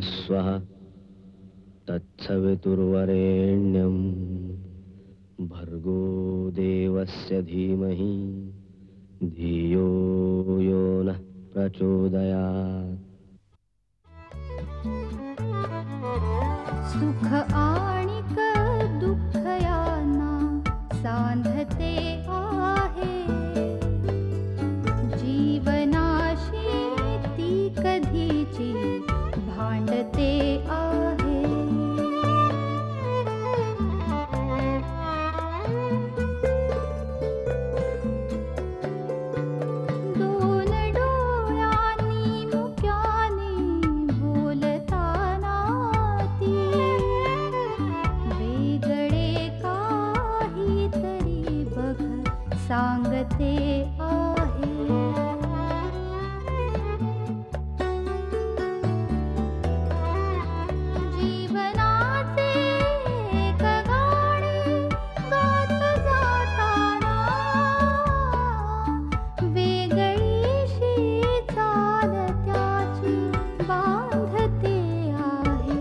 स्वः तत्सवितुर्वरेण्यं भर्गो देवस्य धीमहि धियो यो नः प्रचोदयात्। सुख आणिक दुःख यांना सांधते आहे, जीवनाशी ती कधीची भांडते आहे। दोन डोळ्यांनी मुक्याने बोलताना ती वेगळे काहीतरी बघ सांगते आहे। जीवनाचे एक गाणे गात जाताना वेगळीशी चाल त्याची बांधते आहे।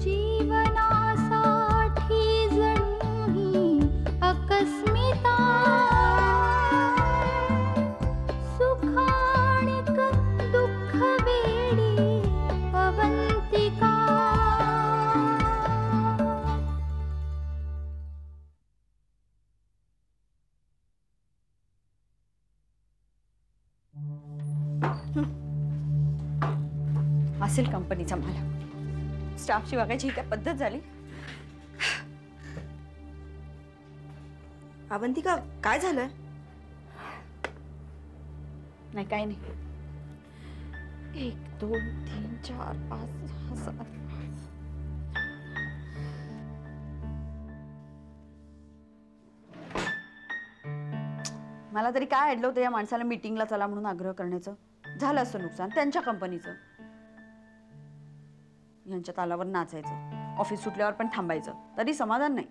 जीवनासाठी जणू ही अकस्मिता, सुखाणिक दुःख वेडी अवंतिका। असेल कंपनीचा मालक, स्टाफची वागायची ही काय पद्धत झाली? अवंतिका, काय झालंय? नाही काही नाही। 1 2 3 4 5 6 7 मला तरी काय अडलं होतं या माणसाला मीटिंगला चला म्हणून आग्रह करण्याचं? झालं असं नुकसान त्यांच्या कंपनीचं। यांच्या तालावर नाचायचं, ऑफिस सुटल्यावर पण थांबायचं, तरी समाधान नाही।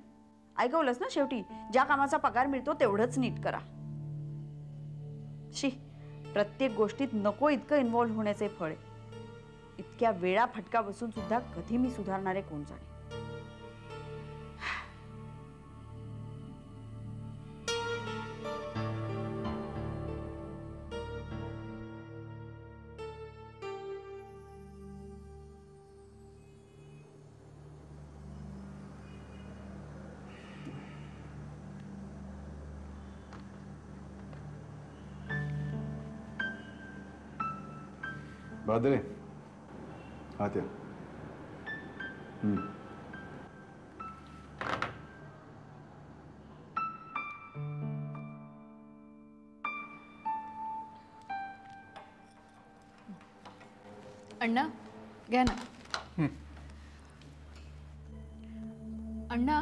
ऐकवलंस ना, शेवटी ज्या कामाचा पगार मिळतो तेवढंच नीट करा। शी, प्रत्येक गोष्टीत नको इतकं इन्व्हॉल्व होण्याचे फळ आहे। इतक्या वेळा फटका बसून सुद्धा कधी मी सुधारणारे कोण जाणे। बादरे, आत या। अण्णा घ्या ना। अण्णा,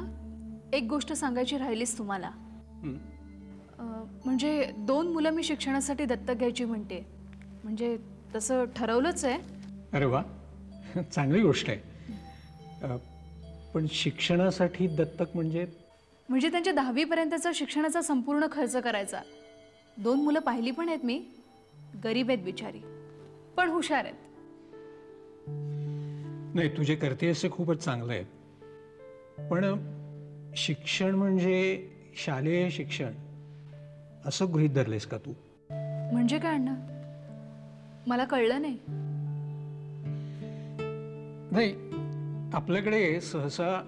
एक गोष्ट सांगायची राहिलीच तुम्हाला। म्हणजे 2 मुलं मी शिक्षणासाठी दत्तक घ्यायची म्हणते, म्हणजे तसं ठरवलंच आहे। अरे वा, चांगली गोष्ट आहे। पण शिक्षणासाठी दत्तक म्हणजे? म्हणजे त्यांच्या 10वी पर्यंतचा शिक्षणाचा संपूर्ण खर्च करायचा। 2 मुलं पाहिली पण आहेत मी, गरीब आहेत बिचारी, पण हुशार आहेत। नाही, तुझे करतेस ते खूपच चांगलं आहे, पण शिक्षण म्हणजे शालेय शिक्षण असं गृहीत धरलेस का तू? म्हणजे काय अण्णा, मला कळलं नाही। नाही, आपल्याकडे सहसा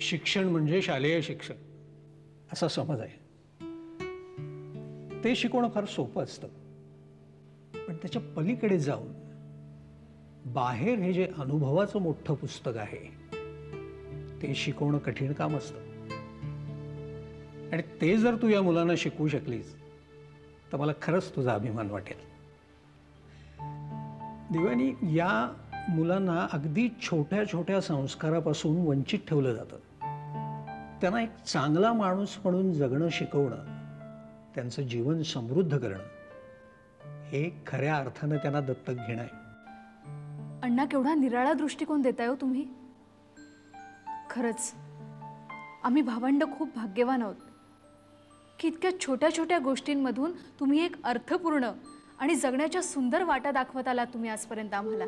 शिक्षण म्हणजे शालेय शिक्षण असा समज आहे। ते शिकवणं फार सोपं असतं, पण त्याच्या पलीकडे जाऊन बाहेर हे जे अनुभवाचं मोठं पुस्तक आहे ते शिकवणं कठीण काम असतं। आणि ते जर तू या मुलांना शिकवू शकलीस तर मला खरंच तुझा अभिमान वाटेल। दिवानी, या मुलांना अगदी छोट्या छोट्या संस्कारापासून वंचित ठेवलं जातं। त्यांना एक चांगला माणूस म्हणून जगणं शिकवणं, त्यांचं जीवन समृद्ध करणं, हे खऱ्या अर्थानं त्यांना दत्तक घेणं आहे। अण्णा, केवढा निराळा दृष्टिकोन देताय हो तुम्ही। खरंच आम्ही भावंड खूप भाग्यवान आहोत की इतक्या छोट्या छोट्या गोष्टींमधून तुम्ही एक अर्थपूर्ण आणि जगण्याच्या सुंदर वाटा दाखवत आलात तुम्ही आजपर्यंत आम्हाला.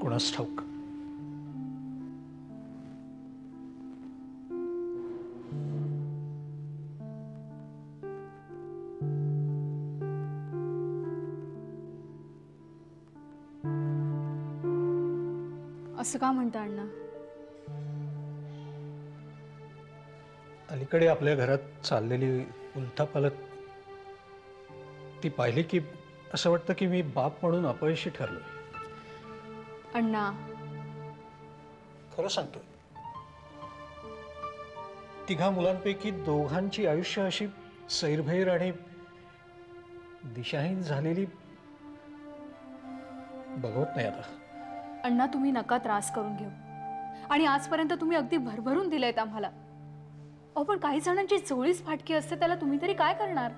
कोणास ठाऊक. असं का म्हणता अण्णा? अलीकडे आपल्या घरात चाललेली उलथापालथ ती पाहिली की असं वाटतं की मी बाप म्हणून अपयशी ठरलोय. अण्णा, खरं सांगतोय. तिघा मुलांपैकी दोघांची आयुष्य अशी सैरभैर आणि दिशाहीन झालेली बघवत नाही आता. अण्णा, तुम्ही नका त्रास करून घेऊ. आणि आजपर्यंत तुम्ही अगदी भरभरून दिलेत आम्हाला. अहो, पण काही जणांची चोळीच फाटकी असते, त्याला तुम्ही तरी काय करणार?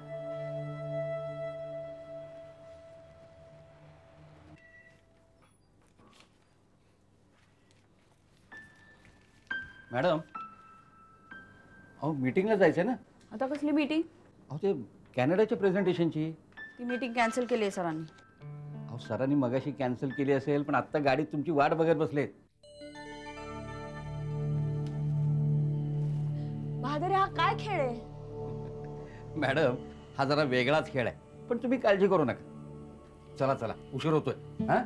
मॅडम, अहो मीटिंगला जायचं ना. आता कसली मीटिंग? अहो ते कॅनडाच्या प्रेझेंटेशनची. ती मीटिंग कॅन्सल केली आहे सरांनी. अहो सरांनी मगाशी कॅन्सल केली असेल, पण आत्ता गाडीत तुमची वाट बघत बसलेत. बहादर, हा काय खेळ आहे? मॅडम, हा जरा वेगळाच खेळ आहे, पण तुम्ही काळजी करू नका. चला चला, उशीर होतोय. हा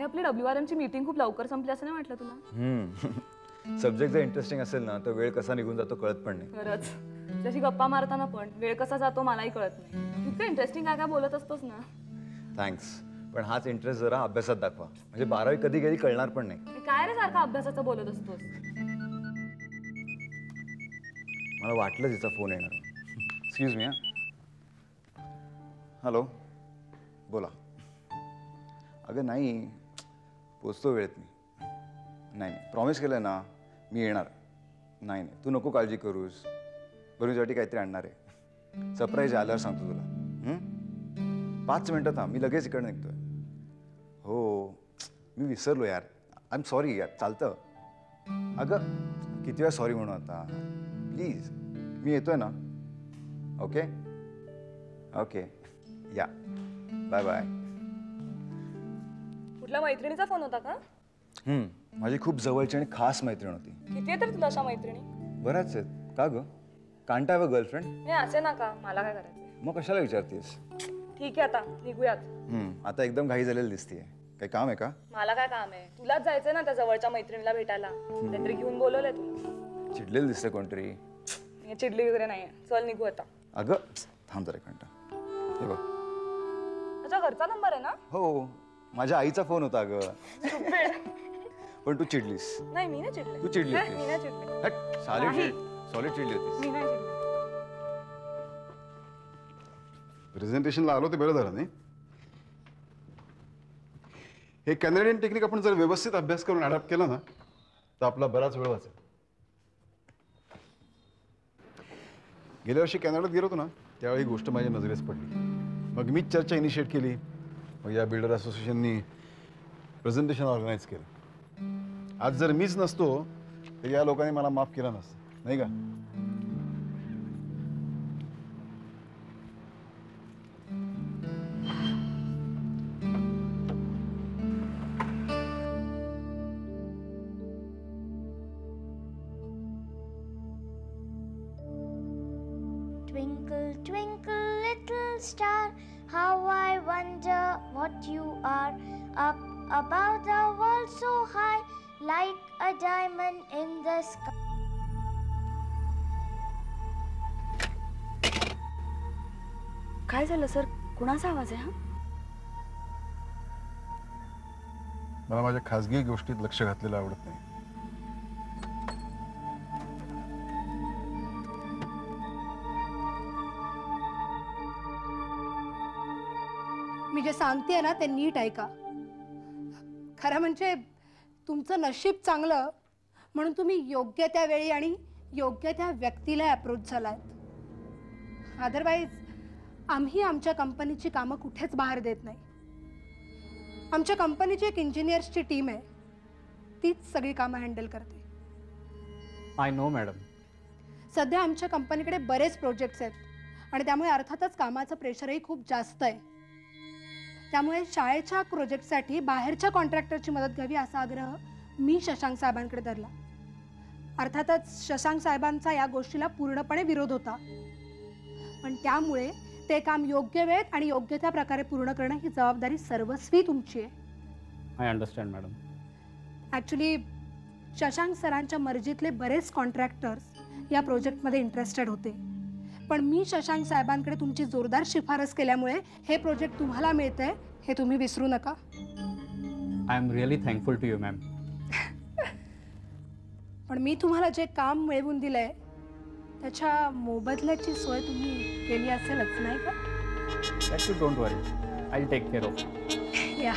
आपली WRM ची मीटिंग खूप लवकर संपली असं नाही वाटलं तुला? सब्जेक्ट जर इंटरेस्टिंग असेल ना तर वेळ कसा निघून जातो कळत पण नाही. खरंच, जशी गप्पा मारताना पण वेळ कसा जातो मलाही कळत नाही. इतकं इंटरेस्टिंग काय काय बोलत असतोस ना. थँक्स. पण हाच इंटरेस्ट जरा अभ्यासात दाखवा, म्हणजे 12वी कधी गेली कळणार पण नाही. काय रे सारखा अभ्यासाचं बोलत असतोस? मला वाटलं तिचा फोन येणार. Excuse me. हॅलो, बोला. अगं नाही, पोचतो वेळेत मी. नाही नाही, प्रॉमिस केलं ना मी येणार. नाही नाही, तू नको काळजी करूस. बरं, तुझ्यासाठी काहीतरी आणणार आहे. सरप्राईज आल्यावर सांगतो तुला. 5 मिनटं थांब, मी लगेच इकडे निघतोय. हो, मी विसरलो यार. आय एम सॉरी यार. चालतं. अगं किती वेळा सॉरी म्हणू आता. प्लीज, मी येतोय ना. Okay okay, yeah. Bye bye. कुठल्या मैत्रिणीचा फोन होता का? माझी खूप जवळची आणि खास मैत्रीण होती. किती आहेत रे तुला अशा मैत्रिणी? बऱ्याच आहेत. का ग, कांटा आहे गर्लफ्रेंड? हे असे ना का, मला काय करायचं? मग कशाला विचारतेस? ठीक आहे, आता निघूयात. आता एकदम घाई झालेली दिसतीये. काही काम आहे का? मला काय काम आहे? तुलाच जायचंय ना त्या जवळच्या मैत्रिणीला भेटायला. काहीतरी घेऊन बोलवलंय तुला. चिडलेलं दिसते कोणतरी. हे चिडली वगैरे नाहीये. चल निघू आता. अगं थांब जरा घंटा. हे बघ. तुझ्या घरचा नंबर आहे ना? हो, माझ्या आईचा फोन होता अगं. पण तू चिडलीस. नाही, मी नाही चिडले. तू चिडली नाही, मी नाही चिडले. होतीस. सॉलिड चिडली होतीस. मी नाही चिडले. प्रेझेंटेशनला आलो ते बरं झालं नाही. हे कॅनेडियन टेक्निक आपण जर व्यवस्थित अभ्यास करून अडॅप्ट केला ना तर आपला बराच वेळ वाचेल. गेल्या वर्षी कॅनडात गेलो होतो ना त्यावेळी ही गोष्ट माझ्या नजरेस पडली. मग मीच चर्चा इनिशिएट केली. मग या बिल्डर असोसिएशननी प्रेझेंटेशन ऑर्गनाईज केलं. आज जर मीच नसतो तर या लोकांनी मला माफ केलं नसतं, नाही का? Twinkle, twinkle, little star, how I wonder what you are. Up above the world so high, like a diamond in the sky. काय झालं सर? कुणाचा आवाज आहे हा? मला माझ्या खासगी गोष्टीत लक्ष घातलेलं आवडत नाही. मी जे सांगते ना ते नीट ऐका. खरं म्हणजे तुमचं नशीब चांगलं म्हणून तुम्ही योग्य त्या वेळी आणि योग्य त्या व्यक्तीला अप्रोच झालात. अदरवाईज आम्ही आमच्या कंपनीची कामं कुठेच बाहेर देत नाही. आमच्या कंपनीची एक इंजिनियर्सची टीम आहे, तीच सगळी कामं हँडल करते. I know madam. सध्या आमच्या कंपनीकडे बरेच प्रोजेक्ट्स आहेत आणि त्यामुळे अर्थातच कामाचं प्रेशरही खूप जास्त आहे. त्यामुळे शाळेच्या प्रोजेक्टसाठी बाहेरच्या कॉन्ट्रॅक्टरची मदत घ्यावी असा आग्रह मी शशांक साहेबांकडे धरला. अर्थातच शशांक साहेबांचा या गोष्टीला पूर्णपणे विरोध होता, पण त्यामुळे ते काम योग्य वेळेत आणि योग्य त्या प्रकारे पूर्ण करणं ही जबाबदारी सर्वस्वी तुमची आहे. I understand madam. Actually Shashank सरांच्या मर्जीतले बरेच कॉन्ट्रॅक्टर्स या प्रोजेक्टमध्ये इंटरेस्टेड होते, पण मी शशांक साहेबांकडे तुमची जोरदार शिफारस केल्यामुळे हे प्रोजेक्ट तुम्हाला मिळतंय हे तुम्ही विसरू नका. I am really thankful to you ma'am. पण मी तुम्हाला जे काम मिळवून दिलंय त्याच्या मोबदल्याची सोय तुम्ही केली असेलच, नाही का? That you don't worry, I will take care of. या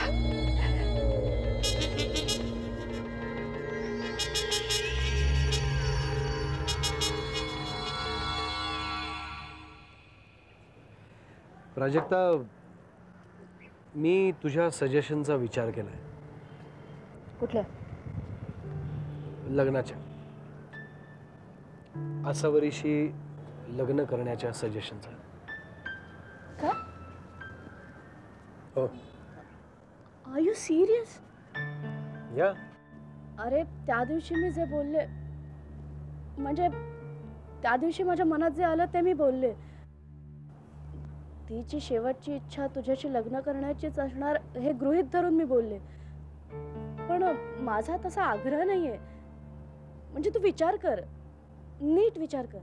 प्राजक्ता, मी तुझ्या सजेशनचा विचार केलाय. कुठल्या? लग्नाच्या. आसावरीशी लग्न करण्याच्या सजेशनचा. का? हो. Are you serious? या. अरे त्या दिवशी मी जे बोलले, म्हणजे त्या दिवशी माझ्या मनात जे आलं ते मी बोलले. तिची शेवटची इच्छा तुझ्याशी लग्न करण्याचीच असणार हे गृहीत धरून मी बोलले. पण माझा तसा आग्रह नाहीये. म्हणजे तू विचार कर, नीट विचार कर.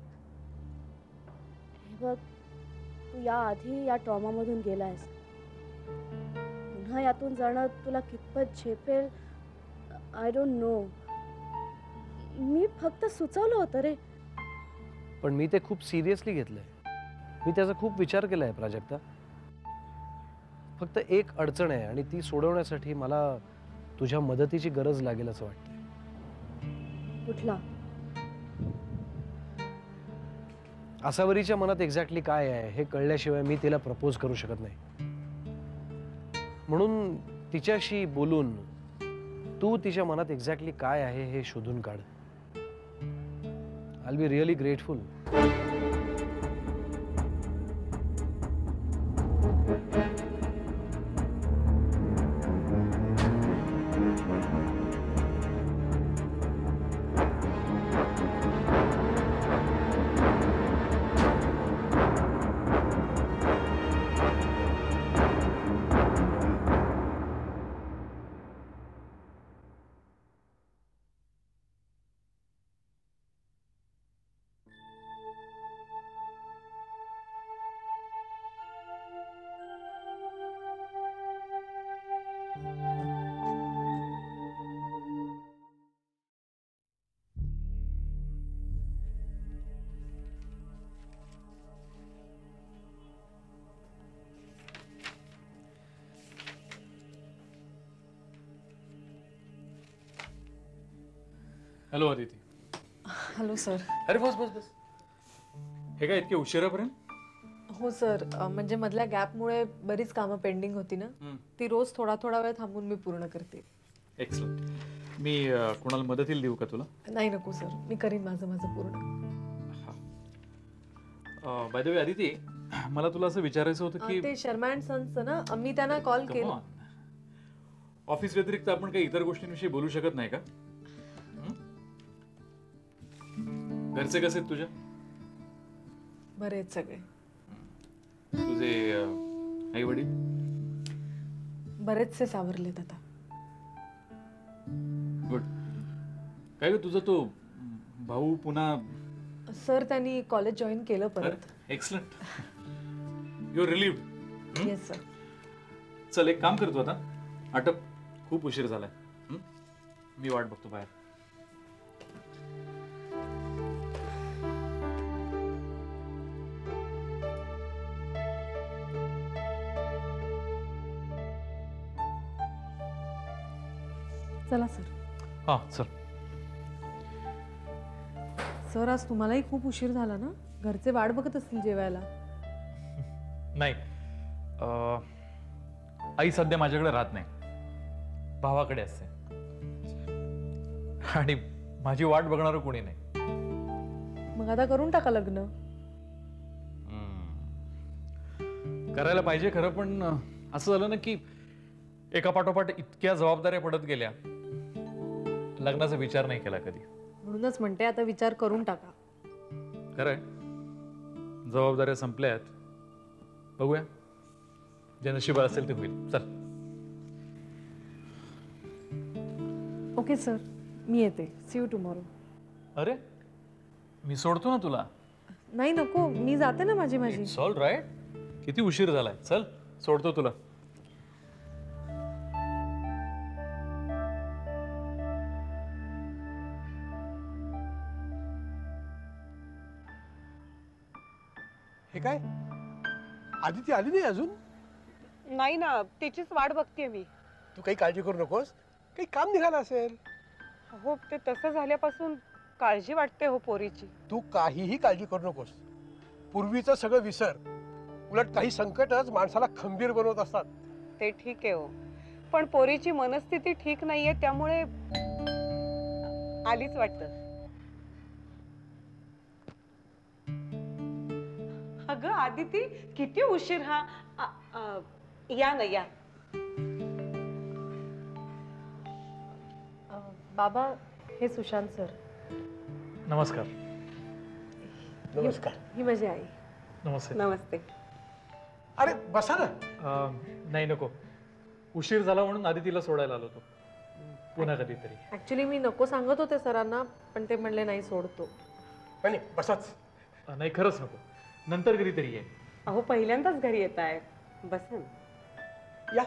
हे बघ, तू या आधी या ट्रॉमामधून गेलायस. पुन्हा यातून जाणं तुला कितपत झेपेल आय डोंट नो. मी फक्त सुचवलं होतं रे. पण मी ते खूप सिरियसली घेतलंय. मी त्याचा खूप विचार केलाय प्राजक्ता. फक्त एक अडचण आहे आणि ती सोडवण्यासाठी मला तुझ्या मदतीची गरज लागेल असं वाटतंय. कुठला? आसावरीच्या मनात एक्झॅक्टली काय आहे हे कळल्याशिवाय मी तिला प्रपोज करू शकत नाही. म्हणून तिच्याशी बोलून तू तिच्या मनात एक्झॅक्टली काय आहे हे शोधून काढ. I will be really grateful. Hello Aditi. Hello sir. अरे बस बस बस. हे काय इतके उशिरापर्यंत? हो सर, म्हणजे मधल्या गॅपमुळे बरीच कामं पेंडिंग होती ना, ती रोज थोडा थोडा वेळ थांबून मी पूर्ण करते. एक्सलंट. मी कोणाला मदतीला देऊ का तुला? नाही नको सर, मी करीन माझं माझं पूर्ण. बाय द वे अदिती, मला तुला असं विचारायचं होतं की ते शर्मा अँड सन्सचं ना, मी त्यांना कॉल केला. ऑफिस व्यतिरिक्त आपण काही इतर गोष्टींविषयी बोलू शकत नाही का? घरचे कसे आहेत तुझ्या? बरे आहेत सगळे. तुझे आई वडील? बरेचसे सावरलेत आता. गुड. काय ग तुझा तो भाऊ पुन्हा? सर त्यांनी कॉलेज जॉईन केलं परत. Excellent. You are relieved? Yes sir. चल एक काम करतो आता, आटप, खूप उशीर झालाय. मी वाट बघतो बाहेर. चला सर. हां चल. सर आज तुम्हालाही खूप उशीर झाला ना. घरचे वाट बघत असतील जेवायला. नाही आई सध्या माझ्याकडे राहत नाही, भावाकडे असते आणि माझी वाट बघणारं कोणी नाही. मग आता करून टाका लग्न. करायला पाहिजे खरं, पण असं झालं ना की एका पाठोपाठ इतक्या जबाबदाऱ्या पडत गेल्या, लग्नाचा विचार नाही केला कधी. म्हणूनच म्हणते आता विचार करून टाका. खरंय, जबाबदाऱ्या संपल्यात. बघूया, जे नशिबात असेल ते होईल. चल. ओके सर, मी येते. See you tomorrow. अरे मी सोडतो ना तुला. नाही नको, मी जाते ना माझी. It's all right. किती उशीर झालाय. चल सोडतो तुला. हे काय, आदिती आली नाही अजून? नाही ना, तिचीच वाट बघतेय मी. तू काही काळजी करू नकोस, काही काम निघालं असेल. हो, ते तसं झाल्यापासून काळजी वाटते हो पोरीची. तू काहीही काळजी करू नकोस. पूर्वीचं सगळं विसर. उलट काही संकटच माणसाला खंबीर बनवत असतात. ते ठीक आहे हो, पण पोरीची मनस्थिती ठीक नाहीये, त्यामुळे आलीच वाटतं. अगं आदिती, किती उशीर हा. या ना या. बाबा, हे सुशांत सर. नमस्कार. नमस्कार. ही माझी आई. नमस्ते. नमस्ते. अरे बसा ना. नाही नको, उशीर झाला म्हणून आधी तिला सोडायला आलो होतो. पुन्हा कधीतरी. ऍक्च्युली मी नको सांगत होते सरांना, पण ते म्हणले नाही सोडतो. नाही बसाच. नाही खरंच नको, नंतर कधीतरी ये. अहो पहिल्यांदाच घरी येत आहे. बसा या.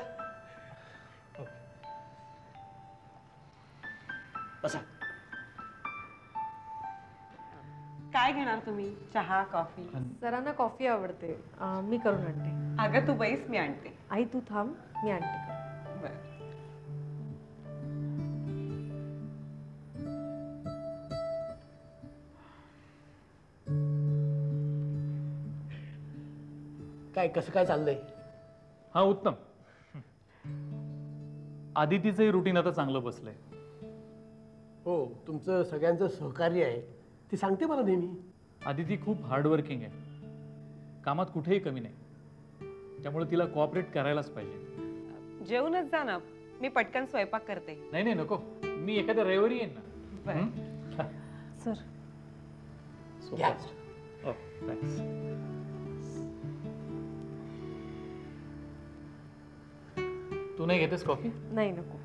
बसा. काय घेणार तुम्ही, चहा कॉफी? सरांना कॉफी आवडते, मी करून आणते. अगं तू बैस, मी आणते. आई तू थांब, मी आणते. बरं. काय, कसं काय चाललंय? हा उत्तम. आदितीचंही रुटीन आता चांगलं बसलंय. हो, तुमचं सगळ्यांचं सहकार्य आहे, ती सांगते मला नेहमी. आदिती खूप हार्डवर्किंग आहे, कामात कुठेही कमी नाही, त्यामुळे तिला कोऑपरेट करायलाच पाहिजे. जेवूनच जा ना, मी पटकन स्वयंपाक करते. नाही नाही नको, मी एखाद्या रविवारी येईन ना. सर. थँक्स. तू नाही घेतेस कॉफी? नाही नको.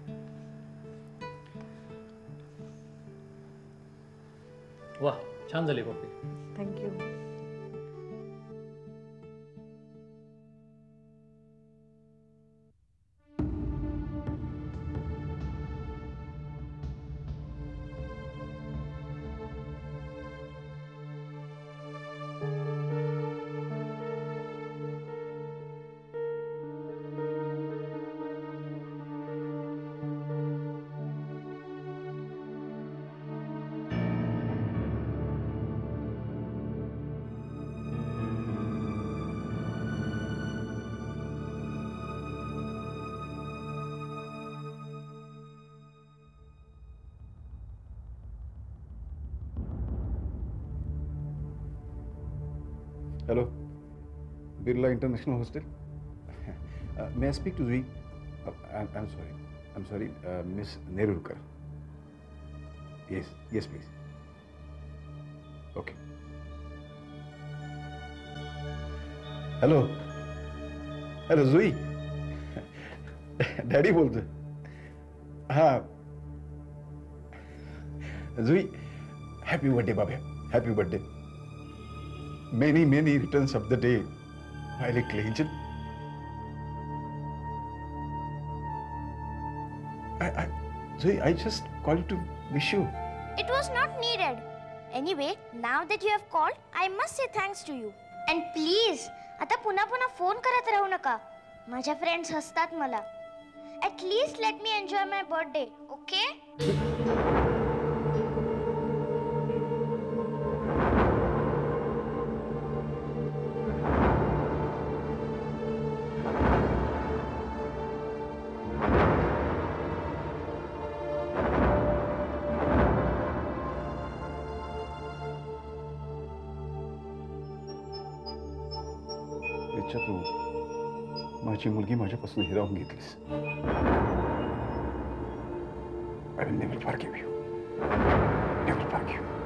वाह, छान झाली coffee. Thank you. Hello, Birla International Hostel. May I speak to Zui? I'm sorry, Miss Nerurkar. Yes, please. Okay. Hello, Zui. Daddy बोलतोय. हाँ. Zui, happy birthday, Baba. Happy birthday. Many returns of the day, my little angel. I just called to wish you. It was not needed. Anyway, now that you have called, I must say thanks to you. And please, आता पुन्हा phone करत राहू नका. माझ्या friends हसतात मला. At At least let me enjoy my birthday, okay? Richa, तू माझी मुलगी माझ्यापासून हिरावून घेतलीस. I will never forgive you. Never forgive you.